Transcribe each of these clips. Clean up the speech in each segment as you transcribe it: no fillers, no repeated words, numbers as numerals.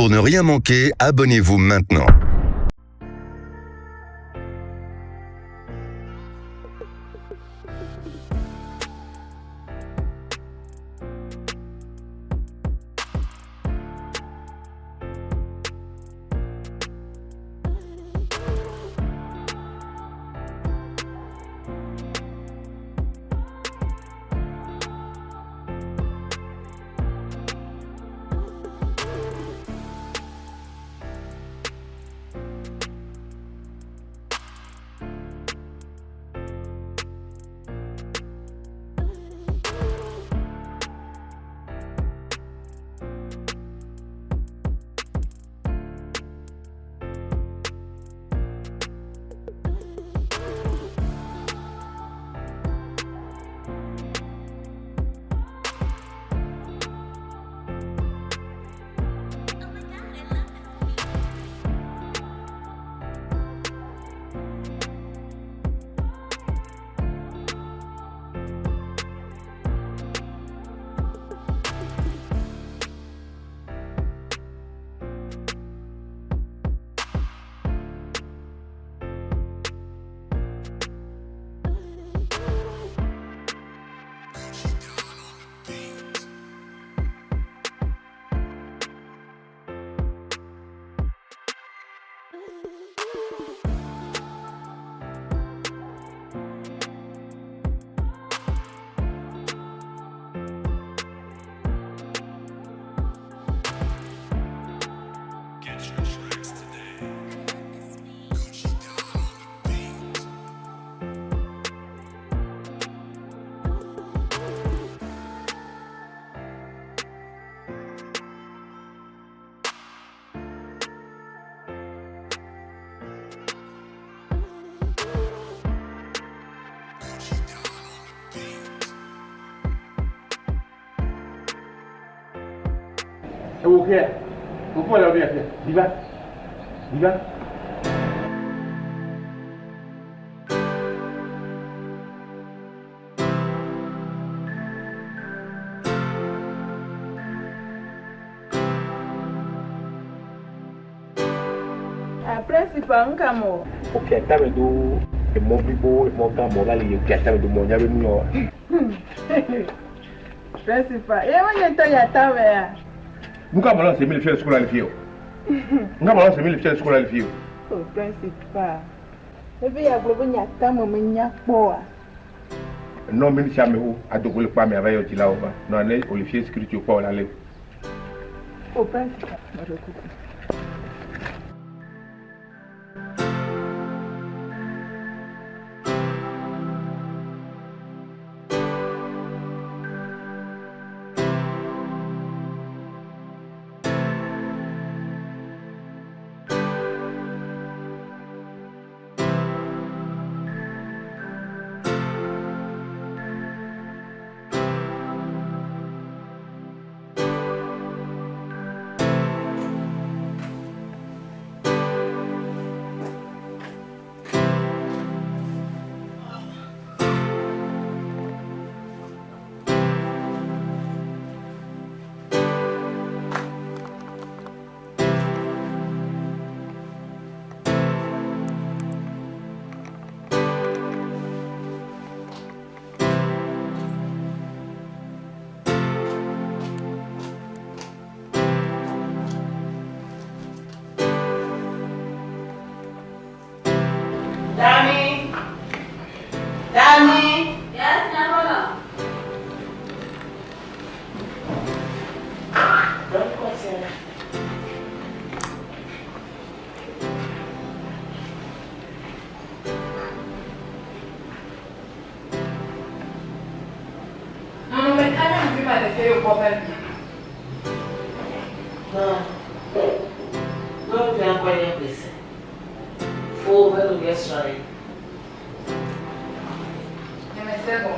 Pour ne rien manquer, abonnez-vous maintenant. Ok, vous pouvez aller bien. Diva. Principal nkamo. Ok, estava do Mobibo, Montamo, lá ali, que estava do Monhabe Munho. Principal, eu não estou já tava. Nunca mais lançei mil escola ali fio. Nunca mais lançei mil escola ali fio. O principal. Eu vi a globo já tamo minha boa. Não me chame o a do gol para me avanhar de lá over. Não é o lifio escrito o Paulo ali. O principal. Danny. Yes, Namola. Don't question. Non, mais quand même, tu m'as fait au problème. Non. Non, tu as envoyé un blessé. Faut ouvrir le guest story. C'est bon.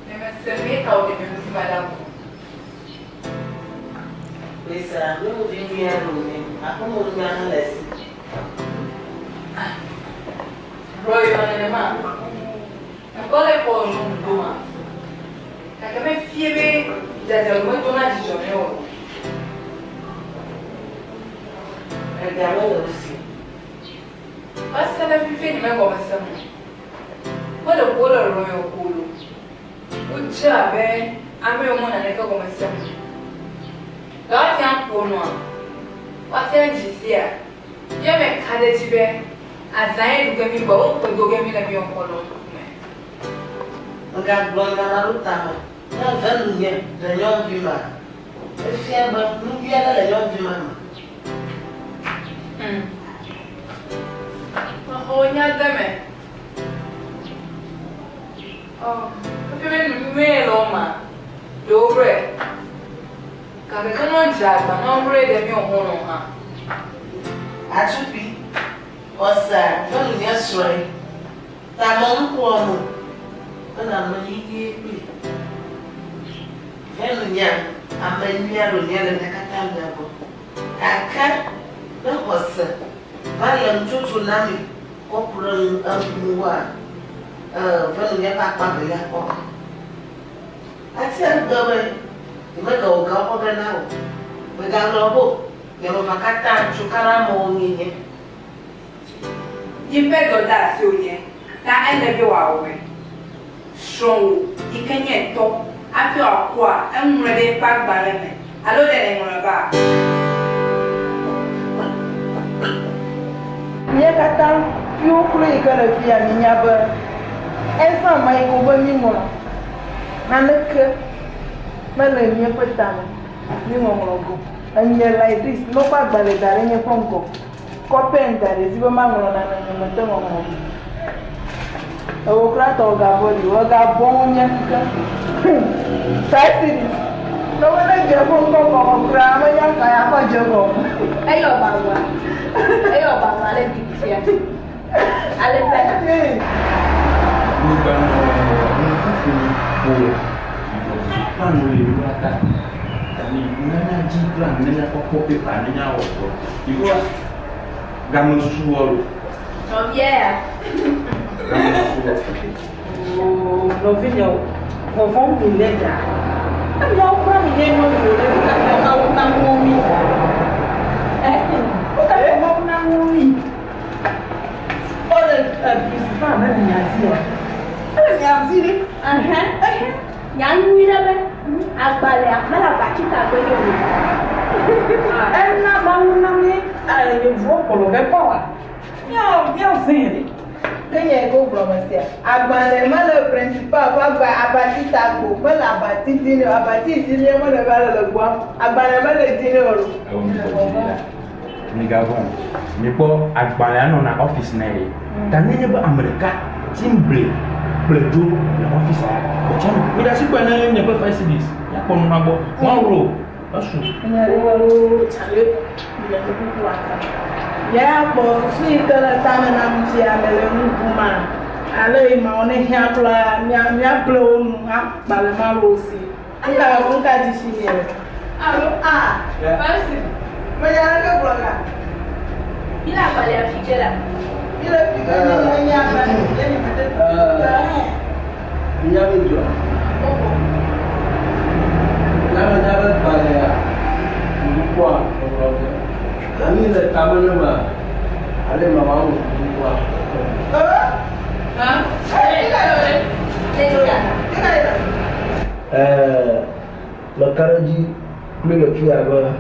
Mais c'est mieux quand on est venu, madame. Oui, ça. Nous venons bien rouler. Après, nous venons à l'aise. Roy, on est mal. Encore les pauvres, nous sommes. Quand même fier, j'ai le moins de temps à jouer. Gama aussi. Parce que la fille ne m'a pas ça. Moi, le pôle est au pôle. Où tu avais un peu au monde avec comme ça. Là, c'est un pôle noir. Parce que je sais, il y a mes cas de Tibet. À Zayn, nous avons beaucoup de gamins à bien pôle. Regarde, bon, dans la route, il y a 20 millions de gens qui vivent. Et fiable, nous y allons les gens qui vivent. Oh, il y a demain. Oh, tu veux me l'homme, l'ouvre. Car le canon jack, un nombre de mieux au nom. Atupi, osa, fɛn yɛ sɔrɔ tamam kɔɔ no ɛna mani yie bi fɛn yɛ amanyia do yɛ lɛ kata mi abɔ kaka ne kɔsɛ valɛ ntutu nami kɔpura amu wa fɛn yɛ kpakpa bɛ yɛ kɔ ati agabɛ ìmɛ ka o ga ɔbɛ na o bɛ ga lɔbɔ. Yɛrɛ fa ka taa cukara mɔɔ ŋi nye. Yi pɛ dɔ da si o nye, ta ɛnɛ bi wa wɛ. Sɔn o, yi ke nye tɔ, afi wa kɔ a, eŋlɔ ɖe pa gbalẽ me, alo ɖe le ŋlɔ ba. Mía katã, fiwo klo yi ke le fia mi nya be, ezã ma yi ko be mi ŋlɔ, naneke mele míaƒe tame, mi ŋɔŋlɔ go. Anya like this, no pa gbale dare nye ponko. Kopen dare zibo mangolo na nyemete ngomo. Owo kra to ga boli, wo ga bon nya kika. Sai no wala je ponko ko kra ma nya ka ya ko jogo. Ayo bawa le dikisia. Ale pena. Ni bano ni pano le wata. Ni nana jiplan nana kopi panenya wato. Because gamu suworo. Oh yeah. Oh, no video. Mo fon mi lega. Ami o kwa mi ne mo lo le ka o na mo mi. O ka mo na mo mi. O le principal na ni ati o. Ni ati ni. Yang wira be agbale akala bakita gbe yo. Na ba na mi yo vo polo be pa wa. Yo sin. Kenya go promosia. Agbale ma le principal ba gba abati tago, ma la abati dini, abati dini mo le ba le gbo. Agbale ma le dini oro. Ni gavon. Ni po agbale ano na office na yi. Tani ne ba America timbre. Pledo na office a. Ocha mi da sikwa na ne pe facilities. Ya ko na gbo. One row. Asu. Chale. Ni le ko aka. Ya po fi tele tame na mti amele nguma. Ale ma one hia kula mia plo nu akpale ma losi. Nka di shiniere. Alo Basi. Maya ka bloga. Ila agbale afikela. Ile fikela ni nya ba ni mate. Iya betul. Nama pada lupa orang. Kami le taman nama, ada mamau lupa. Lekaraji kulit lefi apa?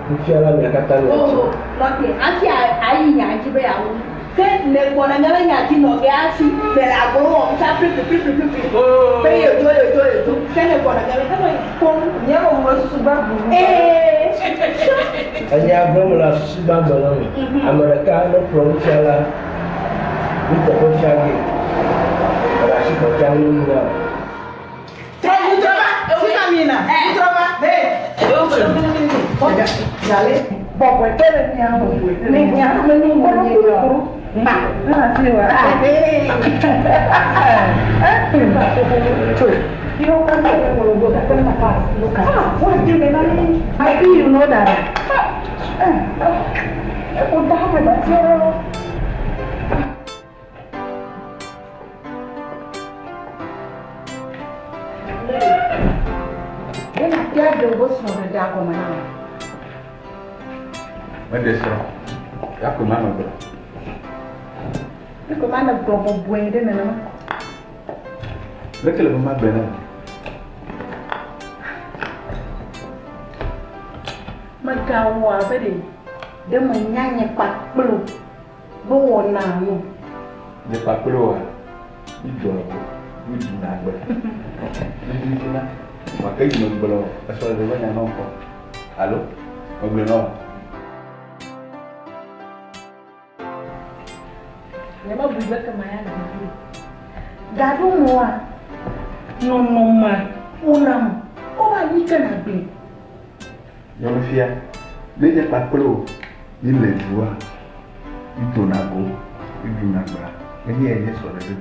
Lefi alam yang kata ni. Oh, oke. Anti ayi nyaji be yawo. Ke le kona ngala nyaji no ge asi le la go o sa pri. Oh. Pe yo. Ke le kona ngala ka no ko Nya mo mo suba bu. Hanya bermula sebab malam. Amerika no provincial. Kita provincial. Rasi provincial ni lah. Jale, poco tele ni amo. Ni amo ni mo ni yo. Ma, na si wa. You can go to the past. Look at what do you mean? I do you know that. What happened? That's your. Then I get the worst from the dark woman. When they saw. Ya ko ma no bro. Ko ma na bo bué de na. Lekele ma bena. Ma ga wa ba de ma nyanye pakplo. Bo wona no. De pakplo wa. Ijo uji na gbe. Ni na. Ma kai mo bro. Aso de banya no ko. Allo? Ogbe no. Nema buiba kama yana hivi. Dadu mwa. No ma. Unam. Oba yika na bi. Yo fia. Leje pakplo. Ni le juwa. Ito na go. Idu na gba. Ni ye so de.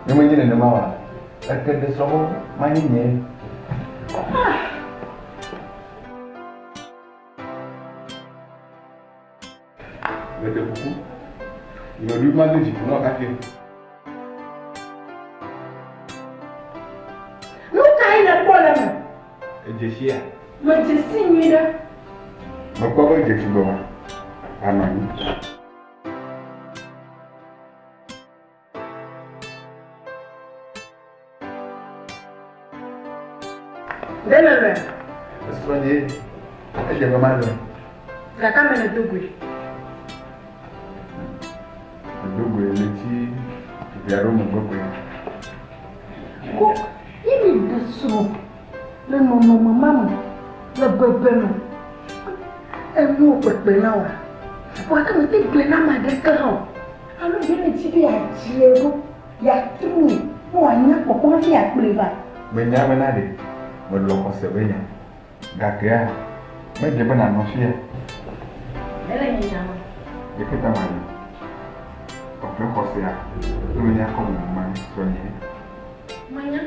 Ni mo jine ne ma wa. Akede so ma ni nye. Bete beaucoup. Il m'a demandé si tu n'as pas fait. No kai na bola ma. Et je suis là. Ma je sinyi da. Ma quoi que je suis bon. Ah non. Delele. Est-ce que tu es vraiment là? La kamera dogwe. Dogo eleti yaro mo gogo. Ko ibi desu. Le no mama. Le bebe no. Emu pepe na wa. Wa ka me te gbe na ma de ka ho. Alo bi ni ti bi ajiero. Ya tumi. Mo anya popo fi apere ba. Me nya me na de. Mo lo ko se be nya. Ga ke a. Me je be na no fi a. Ele ni jama. E ke ta ma ni. Porque você não ia como uma sonhei. Amanhã.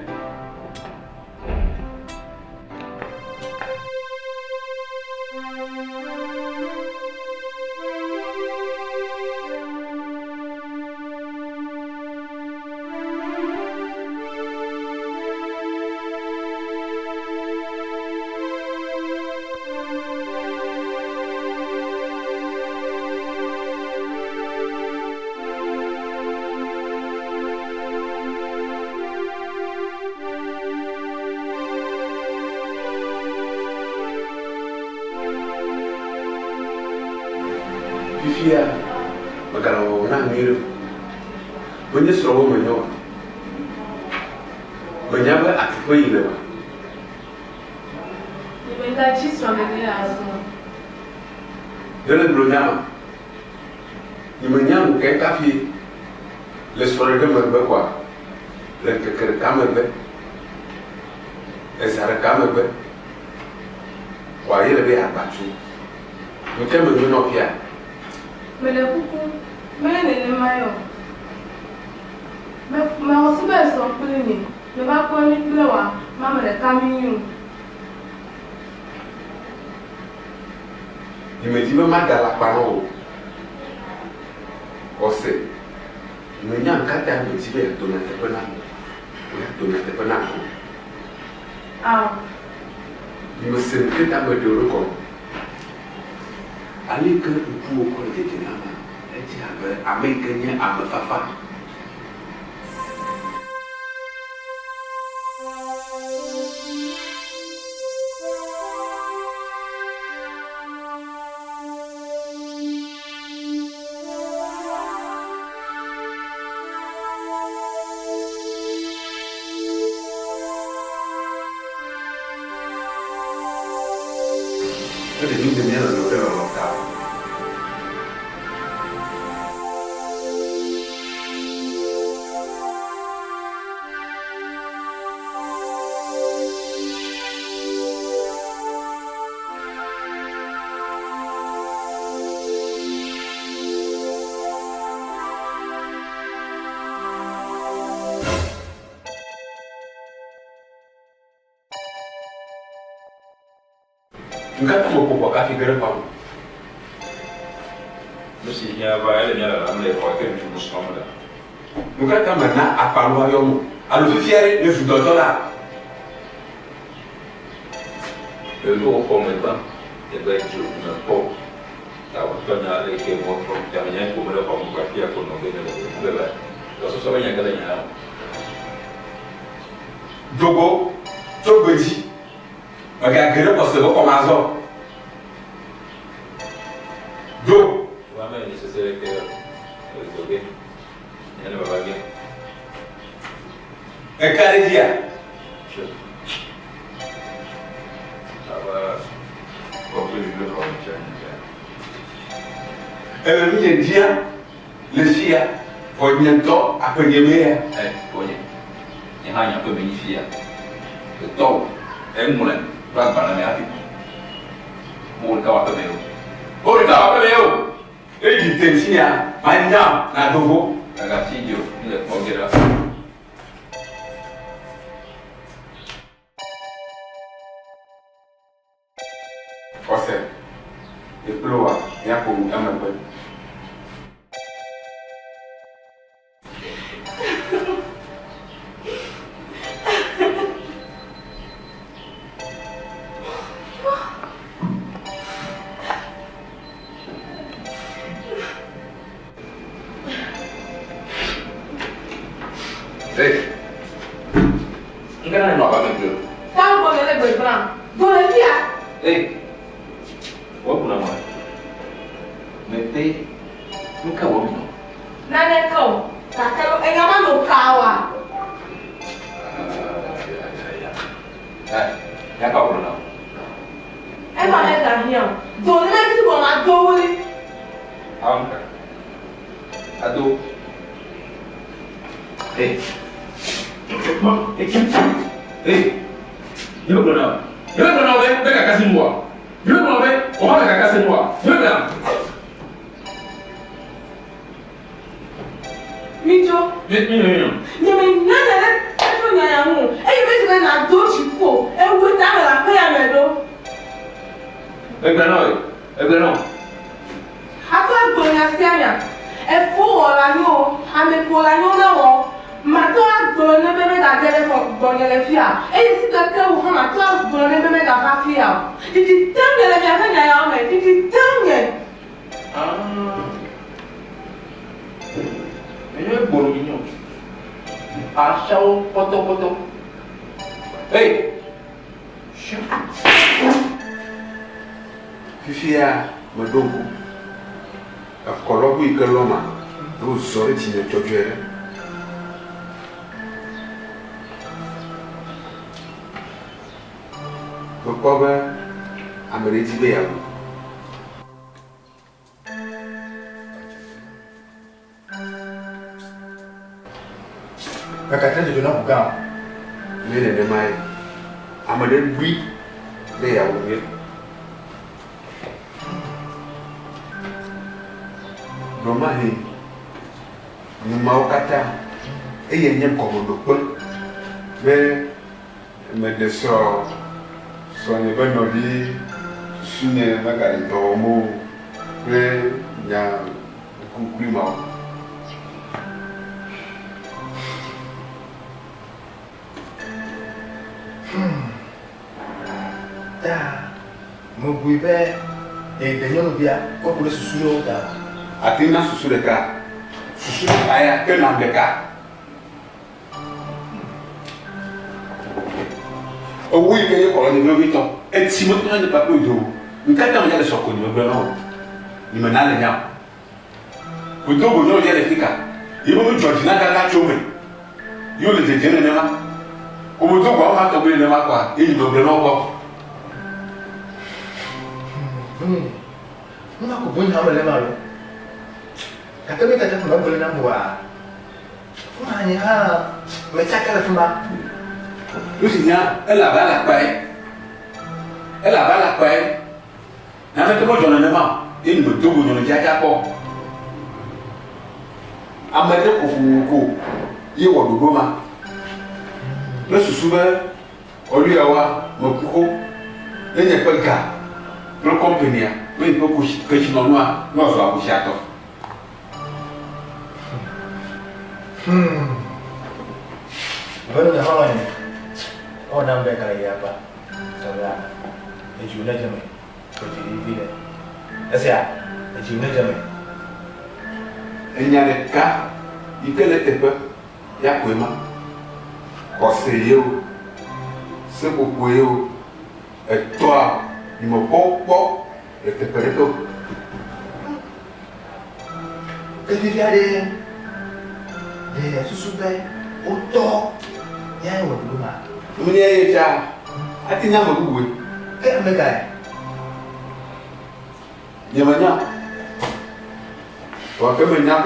Fia, magalo na miro. Bunyi soro menyo. Menyaba atuko yile wa. Nimeka chiswa ngene aso. Dele blonyama. Nimenyamu ke kafi le soro de merbe kwa. Le kekere kamebe. Ezara kamebe. Wa yele be abatu. Muteme no fia. Mele kuku, mele ne mayo. Me osibe so pili ni. Me ba ko ni pile wa, mama le kaminyu. Imedibe madala pano. Ose. Menya nkata imedibe donate pena. Donate pena. Ah. Imesente ta me doro ko. Ali ke upu ko de dinama. Eti abe amekenya amefafa. Ada ni de mena no de local. Ngata mo kwa kaki gere pa. Mesi nya ba ele nya la mle kwa ke mtu musomda. Ngata mana apalwa yomo. Alu fifiare le fudotola. Le jour au moment, il va être na po. tahu tanya ada ke mau jangan ko mala ko ko fiya ko no bela lo so banya kala nya Dogo Togoji aga gere ko se ko mazo do wa ma ni se se ke doge yana baba ge e kare dia aba ko bi le ko chen mi dia le sia ko nyento apenyeme ponye ni hanya ko bi fia to mulen ra bana me ati mo ka wa pe me o ka wa pe me o e di tensia manya na dogo aga tijo ni ko gera ose e ploa ya ko amagbe ngana no ba me blo Tá bom, ele é boi branco. Vou enfiar. wo kuna ma mete nka wo mi no Nane kau. Kakak, enggak mau kawa. ya ka wo no Emang ada hiang. Doni nanti gua nggak doni. amka ado Yo kuna be ka kasi mwa yo kuna be o ha ka kasi mwa yo kana Mijo. yo Nyame nane le eto nyaya mu. Eyi besi be na do chipo. Ewu ta me la pe ya me do. Egbeno Ata gbonya sianya. Efo ola yo, ame pola yo na wo. Mato agbone bebe da tele ko gbonya le fia. Eyi si ka ke wo ha mato agbone bebe da fa fia. Didi tange le mi afanya ya o me. Didi tange. Menyo egboro mi nyo aṣawo pọtọpọtọ fifia medongo akọlọgwụ ike lọma n'ụzọ etinye chọjere okpọbe amere ejibe ya bụ Kakak jojo na bukan. mene ne mai amere gbi de ya bụ ye noma he numa okata eye nye komodo pe be me de so ne be no bi sune magari to mo be nya kukuri ma Mo bui be e de nyono bia ko ko susu yo da. ati na susu de ka ya ke na de ka owu ike ye ko ni bi to e ti mo to ni papa ojo nka ta mo ya le soko ni gbe no ni me na le nya o to bo no ya le fika ibo mo George na ka ka chome yo le je ne ma ko mo to gwa ma to bi ne ma kwa e ni mo gbe no ko Muna ko bunya amale malo. Kakak mi kata fuma boleh nambuwa. Fuma ni ha me chakala fuma. lu si nya e la ba la pa e na me to mo jona ne ma e ni mo to bo no ja ja ko amade ko fu ko ye wo dogo ma le susu be olu ya wa mo ko e nye pe ga pro company a we ko ko shi no no so abu shato Baru dah hawa ni. Oh nambe kali apa? Saudara. Ejula jame. Ko jadi vile. Asia. Et tu n'es jamais. Il y a des cas, il y a des peu, il y a quoi, conseiller, c'est pour et toi, il me pas, et te perds tout. Et tu viens de sous-souper, autant, il y a un autre moment. Il y a des gens, il y a des gens, Quel mec il y a des gens. Quand il y a des gens,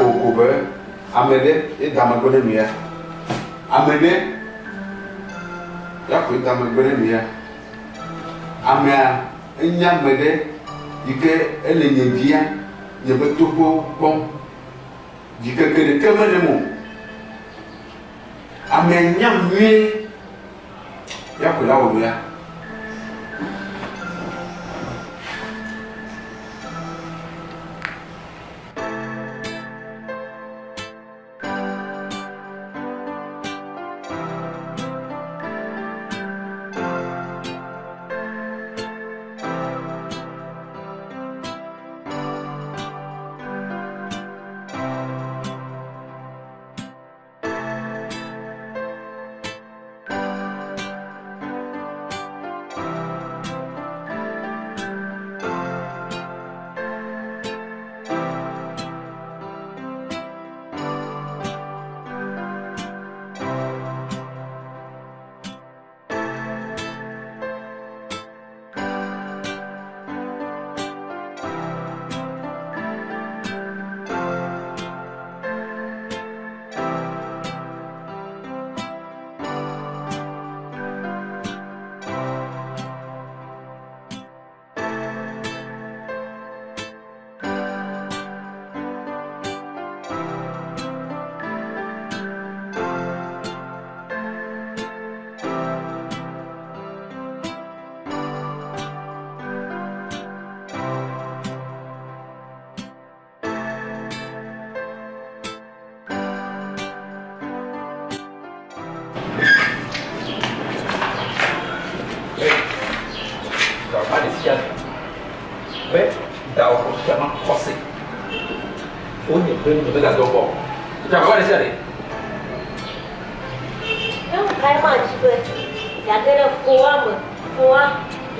Amédée et Damagoné Mia. Amédée, il y a que Damagoné Mia. Améa, il y a Amédée, il y a les Indiens, il y a tout bon. Il y a que des caméras. Améa, il y a mieux. Il y a que là où il y a. Mais dans consciemment crossé. On est venu de la dobo. Tu vas voir les séries. Non, vraiment, tu peux. Il y a des fois, tu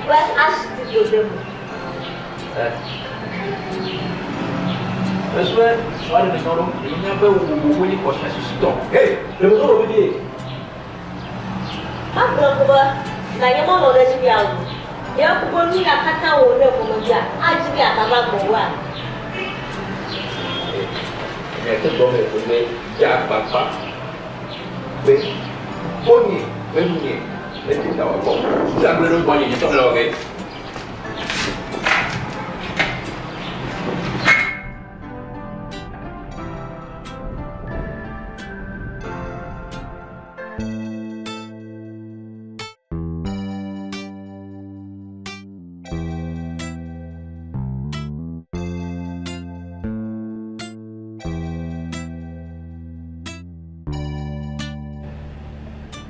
vas acheter de demo. Je vais, soir de Noro, il y a un peu où il faut chercher ce temps. Hé, le Noro veut dire. Ah, donc, il y a un moment où je vais aller. Il y a un peu de temps où je vais aller. Ah, je vais aller à Mamoua. Mais tout le monde est venu, il y a un papa. Mais, pogné, venu, mais tu t'as encore. Tu as besoin de pogné, tu t'as l'orgue.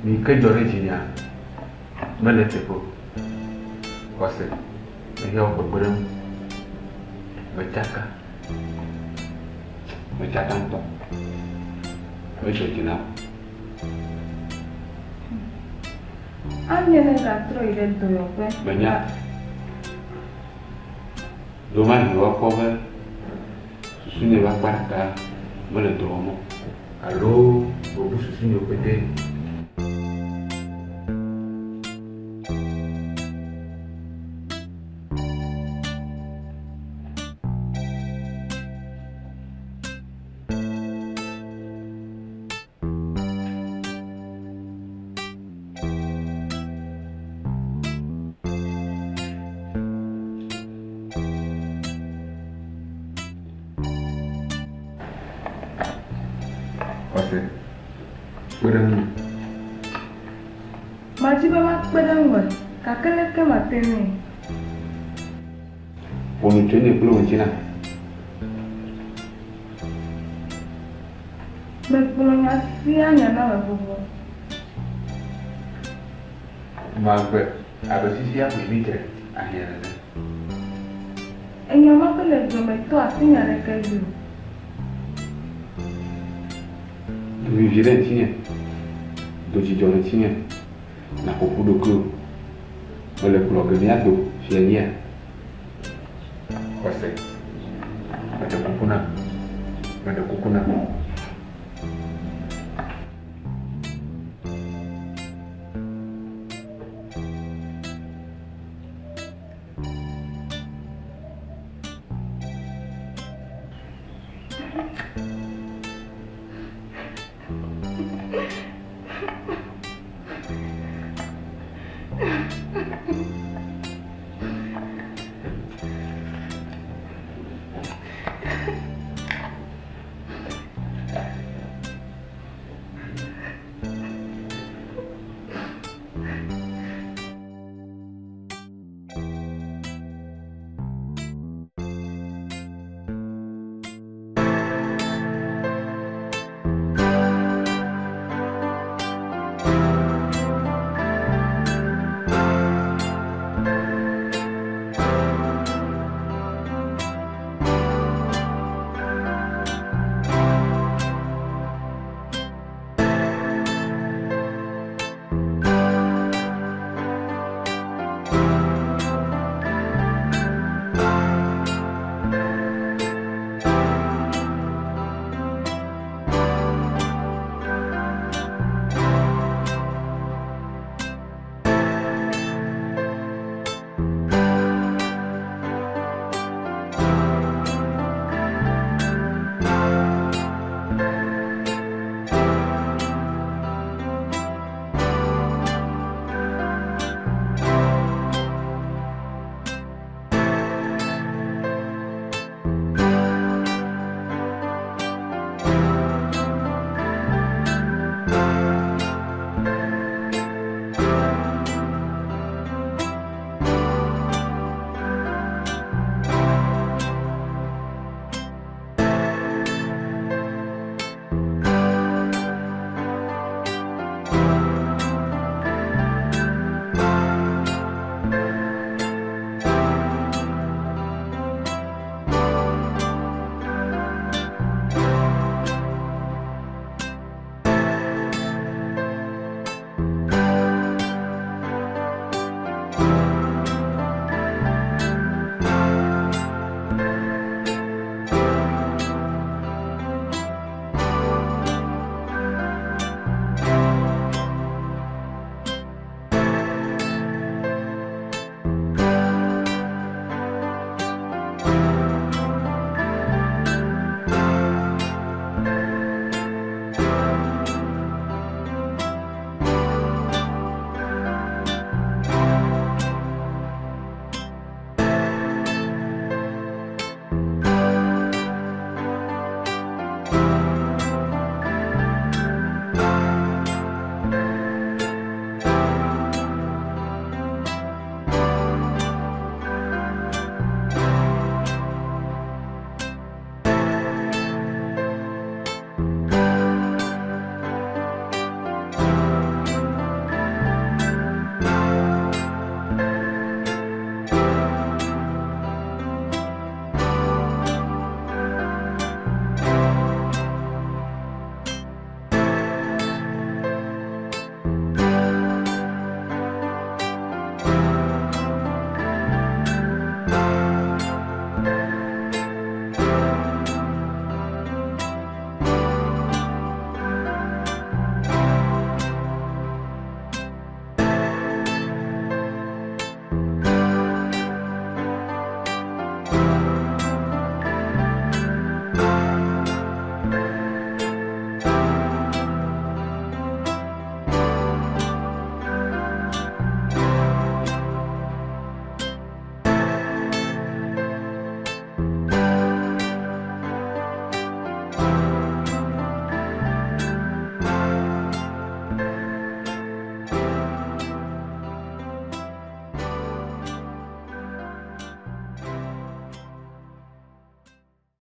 Mi que d'origine, mais le tepo. Parce que, il y a un problème. Me chaka un peu. Me chakina. Andiamo a trovare il tuo pe. Banyak. Domain dua cover. Susunya bakar mana domo. Kalau bobu susunya pede. Majiba mak pedang ber, kakek ke matene. Ponu cene belum cina. Berpulangnya sianya nama bubu. Magbe, ada sisi apa ini je akhirnya. Ẹ̀yin ọmọ tó lè gbọmọ tó àfihàn rẹ̀ kẹ́yìn. Vivire tinha. Do Tijolo tinha. Na copo do cru. Olha pro organiado, fiania. Você. Ada kukuna.